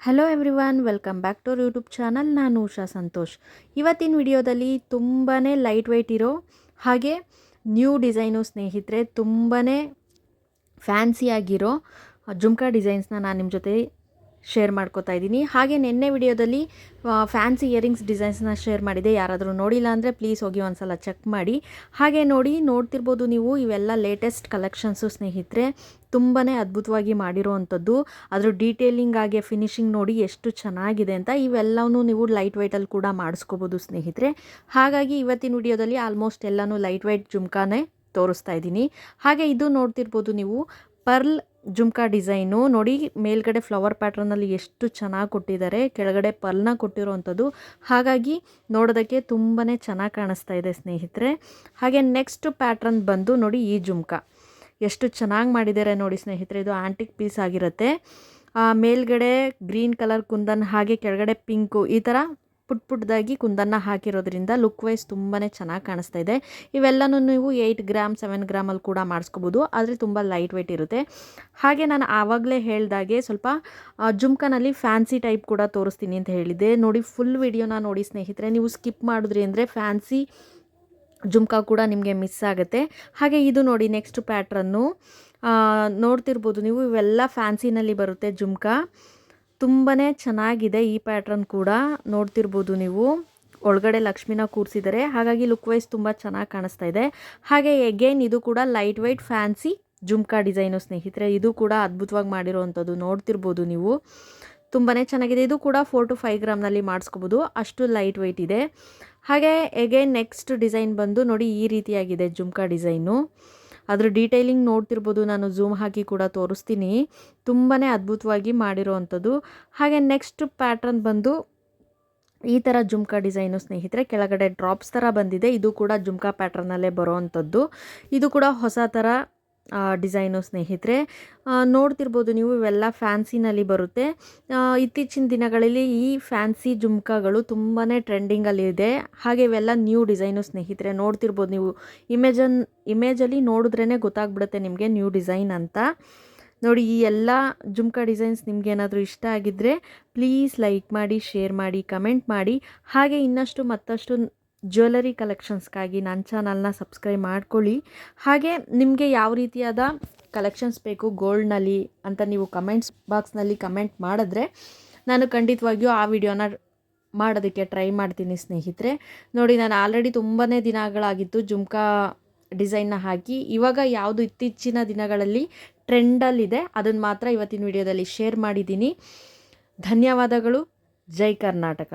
Hello everyone, welcome back to our YouTube channel. ನಾನು ಉಷಾ ಸಂತೋಷ್. ಇವತ್ತಿನ ವಿಡಿಯೋದಲ್ಲಿ ತುಂಬಾ ಲೈಟ್ ವೆಯ್ಟ್ ಇರೋ ಹಾಗೆ ನ್ಯೂ ಡಿಸೈನು ಸ್ನೇಹಿತರೆ, ತುಂಬಾ ಫ್ಯಾನ್ಸಿಯಾಗಿರೋ ಜುಮ್ಕಾ ಡಿಸೈನ್ಸ್ನ ನಾನು ನಿಮ್ಮ ಜೊತೆ ಶೇರ್ ಮಾಡ್ಕೋತಾ ಇದ್ದೀನಿ. ಹಾಗೆ ನಿನ್ನೆ ವಿಡಿಯೋದಲ್ಲಿ ಫ್ಯಾನ್ಸಿ ಇಯರಿಂಗ್ಸ್ ಡಿಸೈನ್ಸ್ನ ಶೇರ್ ಮಾಡಿದೆ. ಯಾರಾದರೂ ನೋಡಿಲ್ಲ ಅಂದರೆ ಪ್ಲೀಸ್ ಹೋಗಿ ಒಂದ್ಸಲ ಚೆಕ್ ಮಾಡಿ. ಹಾಗೆ ನೋಡ್ತಿರ್ಬೋದು ನೀವು, ಇವೆಲ್ಲ ಲೇಟೆಸ್ಟ್ ಕಲೆಕ್ಷನ್ಸು ಸ್ನೇಹಿತರೆ. ತುಂಬಾ ಅದ್ಭುತವಾಗಿ ಮಾಡಿರೋ ಅಂಥದ್ದು. ಅದ್ರ ಡೀಟೇಲಿಂಗ್ ಆಗಿ ಫಿನಿಶಿಂಗ್ ನೋಡಿ ಎಷ್ಟು ಚೆನ್ನಾಗಿದೆ ಅಂತ. ಇವೆಲ್ಲವೂ ನೀವು ಲೈಟ್ ವೆಯ್ಟಲ್ಲಿ ಕೂಡ ಮಾಡಿಸ್ಕೋಬೋದು ಸ್ನೇಹಿತರೆ. ಹಾಗಾಗಿ ಇವತ್ತಿನ ವಿಡಿಯೋದಲ್ಲಿ ಆಲ್ಮೋಸ್ಟ್ ಎಲ್ಲನೂ ಲೈಟ್ ವೆಯ್ಟ್ ಜುಮ್ಕಾನೇ ತೋರಿಸ್ತಾ ಇದ್ದೀನಿ. ಹಾಗೆ ಇದು ನೋಡ್ತಿರ್ಬೋದು ನೀವು, ಪರ್ಲ್ ಜುಮ್ಕಾ ಡಿಸೈನು ನೋಡಿ. ಮೇಲ್ಗಡೆ ಫ್ಲವರ್ ಪ್ಯಾಟ್ರನಲ್ಲಿ ಎಷ್ಟು ಚೆನ್ನಾಗಿ ಕೊಟ್ಟಿದ್ದಾರೆ, ಕೆಳಗಡೆ ಪರ್ಲ್ನ ಕೊಟ್ಟಿರೋವಂಥದ್ದು. ಹಾಗಾಗಿ ನೋಡೋದಕ್ಕೆ ತುಂಬಾ ಚೆನ್ನಾಗಿ ಕಾಣಿಸ್ತಾ ಇದೆ ಸ್ನೇಹಿತರೆ. ಹಾಗೆ ನೆಕ್ಸ್ಟ್ ಪ್ಯಾಟ್ರನ್ ಬಂದು ನೋಡಿ, ಈ ಜುಮ್ಕಾ ಎಷ್ಟು ಚೆನ್ನಾಗಿ ಮಾಡಿದ್ದಾರೆ ನೋಡಿ ಸ್ನೇಹಿತರೆ. ಇದು ಆಂಟಿಕ್ ಪೀಸ್ ಆಗಿರುತ್ತೆ. ಮೇಲ್ಗಡೆ ಗ್ರೀನ್ ಕಲರ್ ಕುಂದನ್, ಹಾಗೆ ಕೆಳಗಡೆ ಪಿಂಕು, ಈ ಥರ ಪುಟ್ಟದಾಗಿ ಕುಂದನ್ನ ಹಾಕಿರೋದ್ರಿಂದ ಲುಕ್ ವೈಸ್ ತುಂಬಾ ಚೆನ್ನಾಗಿ ಕಾಣಿಸ್ತಾ ಇದೆ. ಇವೆಲ್ಲನೂ ನೀವು 8 ಗ್ರಾಮ್ 7 ಗ್ರಾಮಲ್ಲಿ ಕೂಡ ಮಾಡಿಸ್ಕೋಬೋದು, ಆದರೆ ತುಂಬ ಲೈಟ್ ವೆಯ್ಟ್ ಇರುತ್ತೆ. ಹಾಗೆ ನಾನು ಆವಾಗಲೇ ಹೇಳ್ದಾಗೆ ಸ್ವಲ್ಪ ಜುಮ್ಕಾನಲ್ಲಿ ಫ್ಯಾನ್ಸಿ ಟೈಪ್ ಕೂಡ ತೋರಿಸ್ತೀನಿ ಅಂತ ಹೇಳಿದ್ದೆ. ನೋಡಿ, ಫುಲ್ ವಿಡಿಯೋನ ನೋಡಿ ಸ್ನೇಹಿತರೆ. ನೀವು ಸ್ಕಿಪ್ ಮಾಡಿದ್ರಿ ಅಂದರೆ ಫ್ಯಾನ್ಸಿ ಜುಮ್ಕಾ ಕೂಡ ನಿಮಗೆ ಮಿಸ್ ಆಗುತ್ತೆ. ಹಾಗೆ ಇದು ನೋಡಿ, ನೆಕ್ಸ್ಟ್ ಪ್ಯಾಟ್ರನ್ನು ನೋಡ್ತಿರ್ಬೋದು ನೀವು. ಇವೆಲ್ಲ ಫ್ಯಾನ್ಸಿನಲ್ಲಿ ಬರುತ್ತೆ ಜುಮ್ಕಾ. ತುಂಬಾ ಚೆನ್ನಾಗಿದೆ ಈ ಪ್ಯಾಟ್ರನ್ ಕೂಡ. ನೋಡ್ತಿರ್ಬೋದು ನೀವು, ಒಳಗಡೆ ಲಕ್ಷ್ಮಿನ ಕೂರಿಸಿದ್ದಾರೆ. ಹಾಗಾಗಿ ಲುಕ್ ವೈಸ್ ತುಂಬ ಚೆನ್ನಾಗಿ ಕಾಣಿಸ್ತಾ ಇದೆ. ಹಾಗೆ ಎಗೇನ್ ಇದು ಕೂಡ light weight fancy jhumka design ಸ್ನೇಹಿತರೆ. ಇದು ಕೂಡ ಅದ್ಭುತವಾಗಿ ಮಾಡಿರೋವಂಥದ್ದು. ನೋಡ್ತಿರ್ಬೋದು ನೀವು, ತುಂಬಾ ಚೆನ್ನಾಗಿದೆ. ಇದು ಕೂಡ 4 to 5 ಗ್ರಾಮ್ನಲ್ಲಿ ಮಾಡಿಸ್ಕೋಬೋದು, ಅಷ್ಟು ಲೈಟ್ ವೆಯ್ಟ್ ಇದೆ. ಹಾಗೆ ಎಗೇನ್ ನೆಕ್ಸ್ಟ್ ಡಿಸೈನ್ ಬಂದು ನೋಡಿ, ಈ ರೀತಿಯಾಗಿದೆ ಜುಮ್ಕಾ ಡಿಸೈನು. ಅದ್ರ ಡೀಟೇಲಿಂಗ್ ನೋಡ್ತಿರ್ಬೋದು, ನಾನು ಝೂಮ್ ಹಾಕಿ ಕೂಡ ತೋರಿಸ್ತೀನಿ. ತುಂಬಾ ಅದ್ಭುತವಾಗಿ ಮಾಡಿರೋ ಅಂಥದ್ದು. ಹಾಗೆ ನೆಕ್ಸ್ಟ್ ಪ್ಯಾಟ್ರನ್ ಬಂದು ಈ ಥರ ಜುಮ್ಕಾ ಡಿಸೈನು ಸ್ನೇಹಿತರೆ. ಕೆಳಗಡೆ ಡ್ರಾಪ್ಸ್ ಥರ ಬಂದಿದೆ. ಇದು ಕೂಡ ಜುಮ್ಕಾ ಪ್ಯಾಟ್ರನ್ನಲ್ಲೇ ಬರೋ ಅಂಥದ್ದು. ಇದು ಕೂಡ ಹೊಸ ಥರ ಡಿಸೈನು ಸ್ನೇಹಿತರೆ. ನೋಡ್ತಿರ್ಬೋದು ನೀವು, ಇವೆಲ್ಲ ಫ್ಯಾನ್ಸಿನಲ್ಲಿ ಬರುತ್ತೆ. ಇತ್ತೀಚಿನ ದಿನಗಳಲ್ಲಿ ಈ ಫ್ಯಾನ್ಸಿ ಜುಮ್ಕಾಗಳು ತುಂಬಾ ಟ್ರೆಂಡಿಂಗಲ್ಲಿದೆ. ಹಾಗೆ ಇವೆಲ್ಲ ನ್ಯೂ ಡಿಸೈನು ಸ್ನೇಹಿತರೆ. ನೋಡ್ತಿರ್ಬೋದು ನೀವು, ಇಮೇಜಲ್ಲಿ ನೋಡಿದ್ರೇ ಗೊತ್ತಾಗ್ಬಿಡುತ್ತೆ ನಿಮಗೆ ನ್ಯೂ ಡಿಸೈನ್ ಅಂತ. ನೋಡಿ, ಈ ಎಲ್ಲ ಜುಮ್ಕಾ ಡಿಸೈನ್ಸ್ ನಿಮಗೇನಾದರೂ ಇಷ್ಟ ಆಗಿದ್ದರೆ ಪ್ಲೀಸ್ ಲೈಕ್ ಮಾಡಿ, ಶೇರ್ ಮಾಡಿ, ಕಮೆಂಟ್ ಮಾಡಿ. ಹಾಗೆ ಇನ್ನಷ್ಟು ಮತ್ತಷ್ಟು ಜ್ಯುವೆಲರಿ ಕಲೆಕ್ಷನ್ಸ್ಗಾಗಿ ನನ್ನ ಚಾನಲ್ನ ಸಬ್ಸ್ಕ್ರೈಬ್ ಮಾಡ್ಕೊಳ್ಳಿ. ಹಾಗೆ ನಿಮಗೆ ಯಾವ ರೀತಿಯಾದ ಕಲೆಕ್ಷನ್ಸ್ ಬೇಕು ಗೋಲ್ಡ್ನಲ್ಲಿ ಅಂತ ನೀವು ಕಮೆಂಟ್ಸ್ ಬಾಕ್ಸ್ನಲ್ಲಿ ಕಮೆಂಟ್ ಮಾಡಿದ್ರೆ ನಾನು ಖಂಡಿತವಾಗಿಯೂ ಆ ವಿಡಿಯೋನ ಮಾಡೋದಕ್ಕೆ ಟ್ರೈ ಮಾಡ್ತೀನಿ ಸ್ನೇಹಿತರೆ. ನೋಡಿ, ನಾನು ಆಲ್ರೆಡಿ ತುಂಬಾ ದಿನಗಳಾಗಿತ್ತು ಜುಮ್ಕಾ ಡಿಸೈನ್ನ ಹಾಕಿ. ಇವಾಗ ಯಾವುದು ಇತ್ತೀಚಿನ ದಿನಗಳಲ್ಲಿ ಟ್ರೆಂಡಲ್ಲಿದೆ ಅದನ್ನು ಮಾತ್ರ ಇವತ್ತಿನ ವಿಡಿಯೋದಲ್ಲಿ ಶೇರ್ ಮಾಡಿದ್ದೀನಿ. ಧನ್ಯವಾದಗಳು. ಜೈ ಕರ್ನಾಟಕ.